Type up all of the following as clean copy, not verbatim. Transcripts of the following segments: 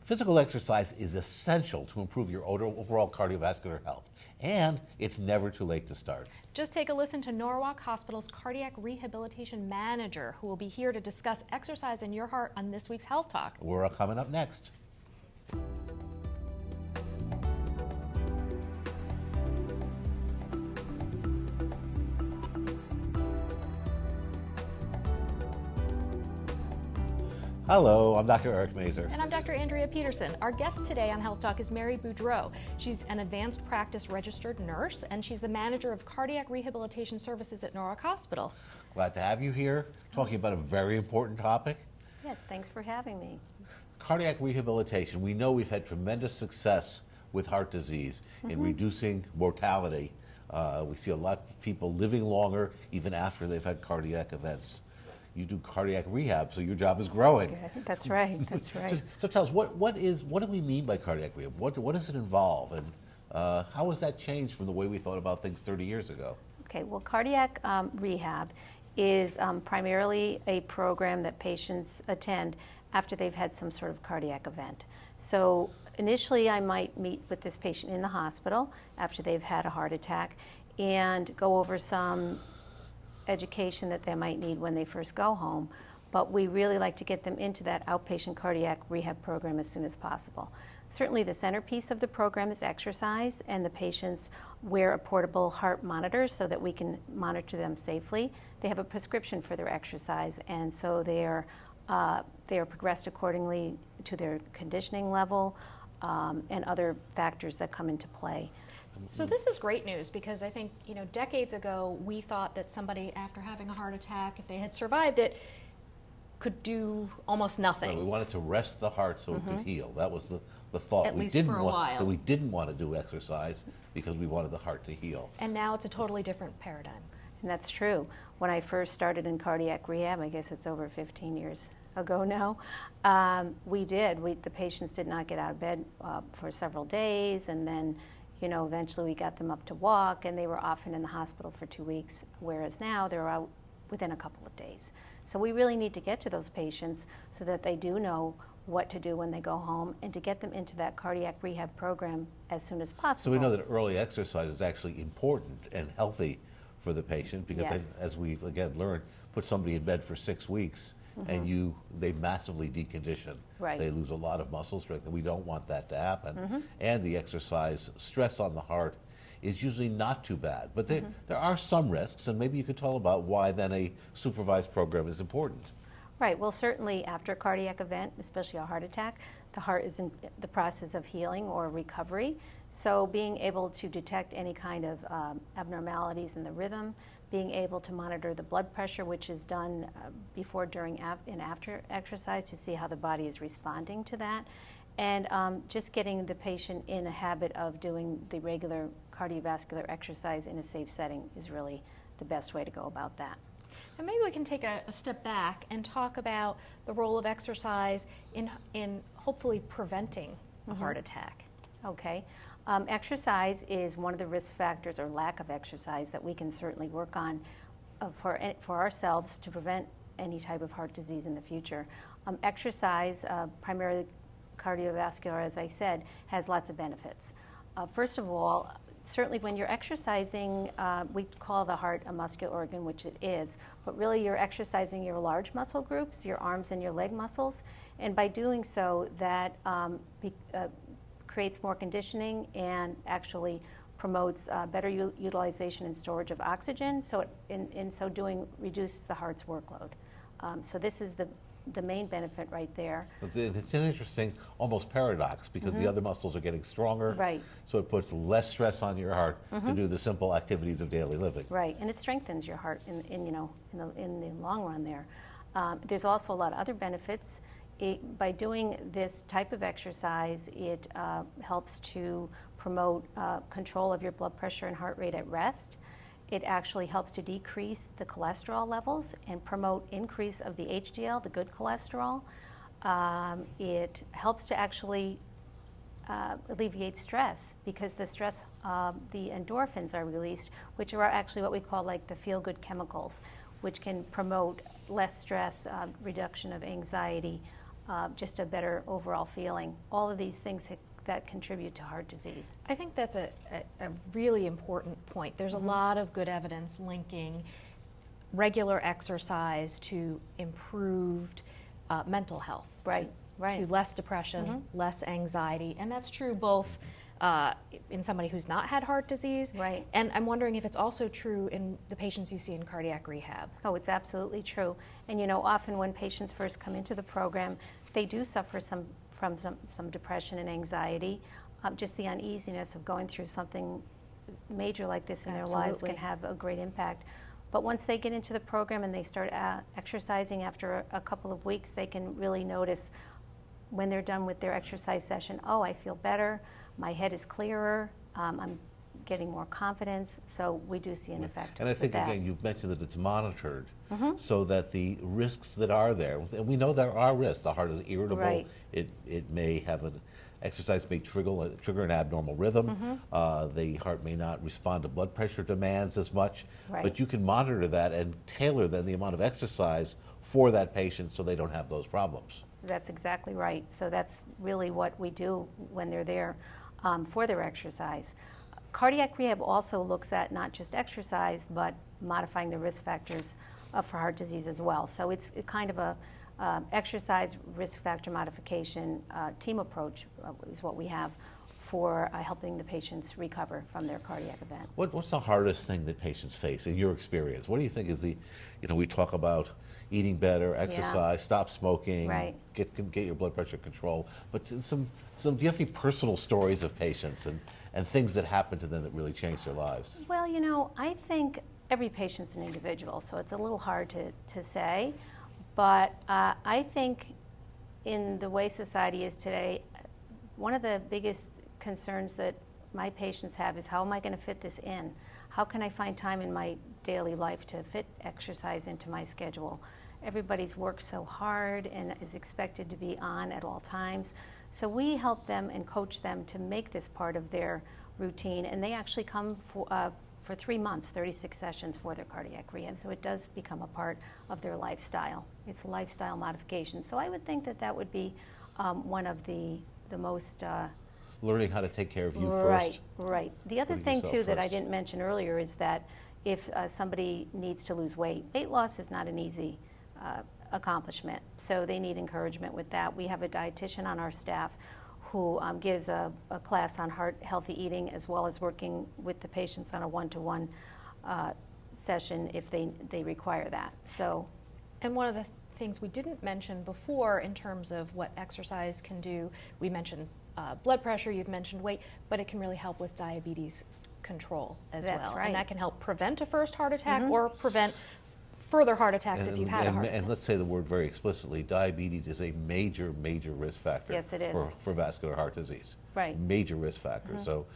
Physical exercise is essential to improve your overall cardiovascular health, and it's never too late to start. Just take a listen to Norwalk Hospital's cardiac rehabilitation manager, who will be here to discuss exercise in your heart on this week's Health Talk. We're coming up next. Hello, I'm Dr. Eric Mazer. And I'm Dr. Andrea Peterson. Our guest today on Health Talk is Mary Boudreau. She's an advanced practice registered nurse, and she's the manager of cardiac rehabilitation services at Norwalk Hospital. Glad to have you here, talking about a very important topic. Yes, thanks for having me. Cardiac rehabilitation. We know we've had tremendous success with heart disease in reducing mortality. We see a lot of people living longer even after they've had cardiac events. You do cardiac rehab, so your job is growing. Okay, that's right. That's right. So tell us, what do we mean by cardiac rehab? What does it involve, and how has that changed from the way we thought about things 30 years ago? Okay, well, cardiac rehab is primarily a program that patients attend after they've had some sort of cardiac event. So initially, I might meet with this patient in the hospital after they've had a heart attack and go over some education that they might need when they first go home, but we really like to get them into that outpatient cardiac rehab program as soon as possible. Certainly the centerpiece of the program is exercise, and the patients wear a portable heart monitor so that we can monitor them safely. They have a prescription for their exercise, and so they are progressed accordingly to their conditioning level and other factors that come into play. So this is great news, because I think, decades ago we thought that somebody after having a heart attack, if they had survived it, could do almost nothing. Right, we wanted to rest the heart so it could heal. That was the thought. At least for a while. That we didn't want to do exercise because we wanted the heart to heal. And now it's a totally different paradigm. And that's true. When I first started in cardiac rehab, I guess it's over 15 years ago now, the patients did not get out of bed for several days, and then eventually we got them up to walk, and they were often in the hospital for 2 weeks, whereas now they're out within a couple of days. So we really need to get to those patients so that they do know what to do when they go home, and to get them into that cardiac rehab program as soon as possible. So we know that early exercise is actually important and healthy for the patient, because Yes. as we've again learned, put somebody in bed for 6 weeks and they massively decondition. Right. They lose a lot of muscle strength, and we don't want that to happen. And the exercise stress on the heart is usually not too bad. But there are some risks, and maybe you could tell about why then a supervised program is important. Right. Well, certainly after a cardiac event, especially a heart attack, the heart is in the process of healing or recovery. So being able to detect any kind of abnormalities in the rhythm, being able to monitor the blood pressure, which is done before, during, and after exercise, to see how the body is responding to that, and just getting the patient in a habit of doing the regular cardiovascular exercise in a safe setting is really the best way to go about that. And maybe we can take a step back and talk about the role of exercise in hopefully preventing a heart attack. Okay. Exercise is one of the risk factors, or lack of exercise, that we can certainly work on for ourselves to prevent any type of heart disease in the future. Exercise, primarily cardiovascular, as I said, has lots of benefits. First of all, certainly when you're exercising, we call the heart a muscular organ, which it is, but really you're exercising your large muscle groups, your arms and your leg muscles, and by doing so, that creates more conditioning and actually promotes better utilization and storage of oxygen, so it, in so doing, reduces the heart's workload. So this is the main benefit right there. It's an interesting almost paradox, because the other muscles are getting stronger, Right. so it puts less stress on your heart to do the simple activities of daily living. Right, and it strengthens your heart in the long run there. There's also a lot of other benefits. By doing this type of exercise, it helps to promote control of your blood pressure and heart rate at rest. It actually helps to decrease the cholesterol levels and promote increase of the HDL, the good cholesterol. It helps to actually alleviate stress, because the stress, the endorphins are released, which are actually what we call like the feel-good chemicals, which can promote less stress, reduction of anxiety, just a better overall feeling. All of these things that contribute to heart disease. I think that's a really important point. There's a lot of good evidence linking regular exercise to improved mental health. Right. To less depression, less anxiety, and that's true both in somebody who's not had heart disease, right. And I'm wondering if it's also true in the patients you see in cardiac rehab. Oh, it's absolutely true. And often when patients first come into the program, they do suffer from some depression and anxiety. Just the uneasiness of going through something major like this in their lives can have a great impact. But once they get into the program and they start exercising after a couple of weeks, they can really notice when they're done with their exercise session, oh, I feel better, my head is clearer, I'm getting more confidence, so we do see an effect. And I think, again, you've mentioned that it's monitored so that the risks that are there, and we know there are risks, the heart is irritable, right. it may have exercise may trigger an abnormal rhythm, the heart may not respond to blood pressure demands as much, right. but you can monitor that and tailor then the amount of exercise for that patient so they don't have those problems. That's exactly right. So that's really what we do when they're there for their exercise. Cardiac rehab also looks at not just exercise, but modifying the risk factors for heart disease as well. So it's kind of a exercise risk factor modification team approach is what we have for helping the patients recover from their cardiac event. What's the hardest thing that patients face in your experience? What do you think is we talk about eating better, exercise, stop smoking, right. get your blood pressure control, but do you have any personal stories of patients and things that happen to them that really change their lives? Well, I think every patient's an individual, so it's a little hard to say, but I think in the way society is today, one of the biggest concerns that my patients have is, how am I going to fit this in? How can I find time in my daily life to fit exercise into my schedule? Everybody's worked so hard and is expected to be on at all times. So we help them and coach them to make this part of their routine, and they actually come for 3 months, 36 sessions for their cardiac rehab. So it does become a part of their lifestyle. It's a lifestyle modification. So I would think that would be one of the most learning how to take care of you first. Right. Right. The other thing too that I didn't mention earlier is that if somebody needs to lose weight loss is not an easy accomplishment. So they need encouragement with that. We have a dietitian on our staff who gives a class on healthy eating, as well as working with the patients on a one-to-one session if they require that. So, and one of the things we didn't mention before in terms of what exercise can do, we mentioned blood pressure, you've mentioned weight, but it can really help with diabetes control as well. That's right. And that can help prevent a first heart attack or prevent further heart attacks if you've had a heart attack. And let's say the word very explicitly, diabetes is a major risk factor. Yes, it is. For vascular heart disease. Right. Major risk factor. So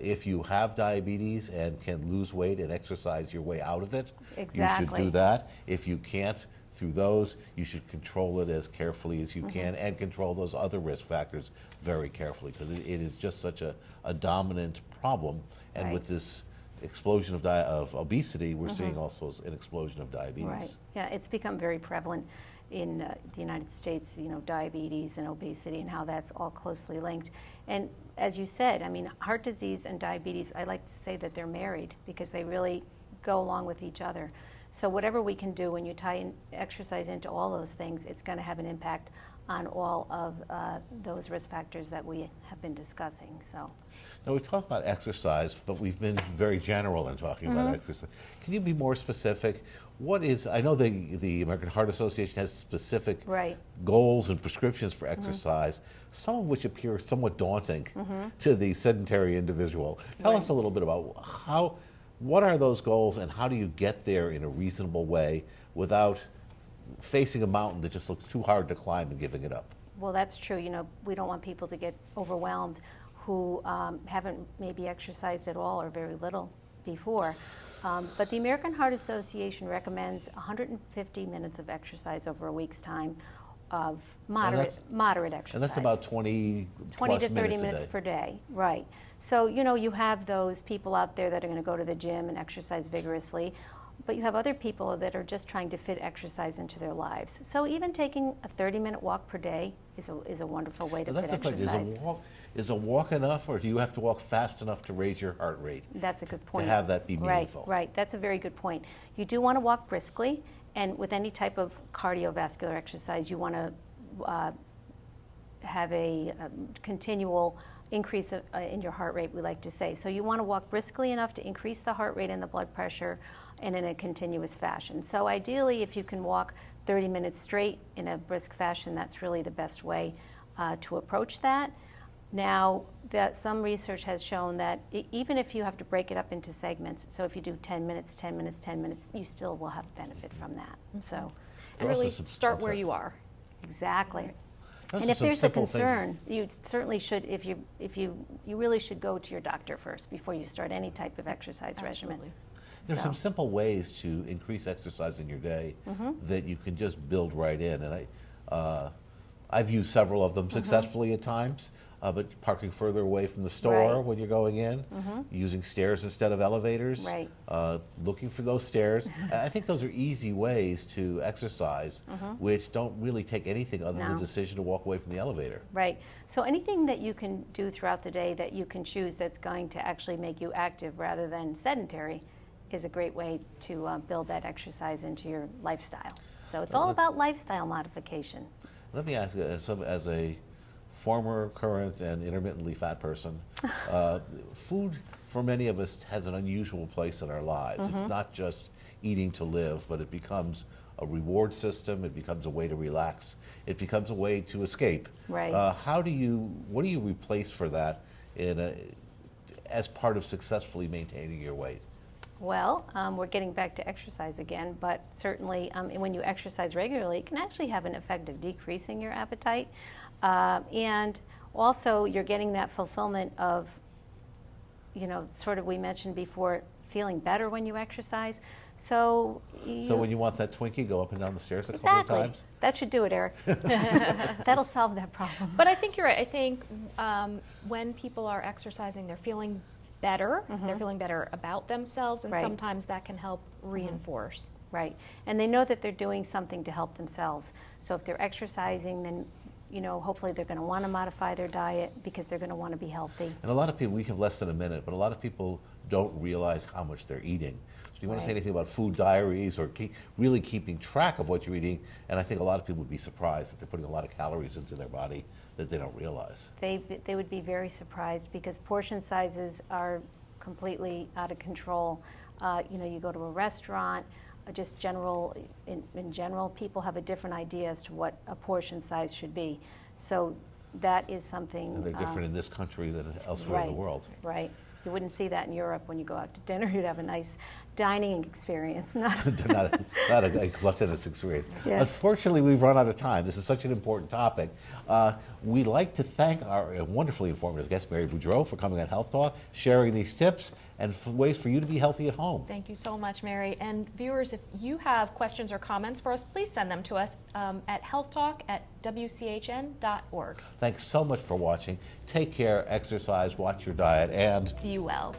if you have diabetes and can lose weight and exercise your way out of it, exactly. you should do that. If you can't, through those, you should control it as carefully as you can and control those other risk factors very carefully, because it is just such a dominant problem. And with this explosion of obesity, we're seeing also an explosion of diabetes. Right. Yeah, it's become very prevalent in the United States, diabetes and obesity and how that's all closely linked. And as you said, heart disease and diabetes, I like to say that they're married because they really go along with each other. So whatever we can do when you tie exercise into all those things, it's going to have an impact on all of those risk factors that we have been discussing. So, now we talk about exercise, but we've been very general in talking about exercise. Can you be more specific? I know the American Heart Association has specific goals and prescriptions for exercise, some of which appear somewhat daunting to the sedentary individual. Tell us a little bit about what are those goals and how do you get there in a reasonable way without facing a mountain that just looks too hard to climb and giving it up? Well, that's true. We don't want people to get overwhelmed who haven't maybe exercised at all or very little before. But the American Heart Association recommends 150 minutes of exercise over a week's time of moderate exercise. And that's about 20 to 30 minutes per day, right. So, you have those people out there that are going to go to the gym and exercise vigorously. but you have other people that are just trying to fit exercise into their lives. So even taking a 30-minute walk per day is a wonderful way to Well, fit that's a good. exercise. Is a walk enough, or do you have to walk fast enough to raise your heart rate? That's a good point. To have that be meaningful. Right, right. That's a very good point. You do want to walk briskly, and with any type of cardiovascular exercise, you want to have a continual increase in your heart rate, we like to say. So you want to walk briskly enough to increase the heart rate and the blood pressure, and in a continuous fashion. So ideally, if you can walk 30 minutes straight in a brisk fashion, that's really the best way to approach that. Now, some research has shown that even if you have to break it up into segments, so if you do 10 minutes, 10 minutes, 10 minutes, you still will have benefit from that. So, and really start where you are. Exactly. Those and if there's a concern, things. you certainly should. You really should go to your doctor first before you start any type of exercise regimen. There's some simple ways to increase exercise in your day that you can just build right in, and I've used several of them successfully at times. But parking further away from the store when you're going in, using stairs instead of elevators, looking for those stairs. I think those are easy ways to exercise, which don't really take anything other than the decision to walk away from the elevator. Right. So anything that you can do throughout the day that you can choose that's going to actually make you active rather than sedentary is a great way to build that exercise into your lifestyle. So it's all about lifestyle modification. Let me ask you, as a former, current, and intermittently fat person, food for many of us has an unusual place in our lives. It's not just eating to live, but it becomes a reward system. It becomes a way to relax. It becomes a way to escape. Right. What do you replace for that as part of successfully maintaining your weight? Well, we're getting back to exercise again, but certainly when you exercise regularly, it can actually have an effect of decreasing your appetite. And also you're getting that fulfillment of, sort of we mentioned before, feeling better when you exercise. So when you want that Twinkie, go up and down the stairs a couple of times? That should do it, Eric. That'll solve that problem. But I think you're right. I think when people are exercising, they're feeling better. They're feeling better about themselves, and sometimes that can help reinforce. Right. And they know that they're doing something to help themselves. So if they're exercising, then hopefully they're going to want to modify their diet because they're going to want to be healthy. And a lot of people, we have less than a minute, but a lot of people don't realize how much they're eating. So do you want to say anything about food diaries or really keeping track of what you're eating? And I think a lot of people would be surprised that they're putting a lot of calories into their body that they don't realize. They would be very surprised because portion sizes are completely out of control. You go to a restaurant, just in general, people have a different idea as to what a portion size should be. So that is something. And they're different in this country than elsewhere in the world. Right. You wouldn't see that in Europe when you go out to dinner. You'd have a nice dining experience, not a gluttonous experience. Yes. Unfortunately, we've run out of time. This is such an important topic. We'd like to thank our wonderfully informative guest, Mary Boudreau, for coming on Health Talk, sharing these tips and ways for you to be healthy at home. Thank you so much, Mary. And viewers, if you have questions or comments for us, please send them to us at healthtalk@wchn.org. Thanks so much for watching. Take care, exercise, watch your diet, and be well.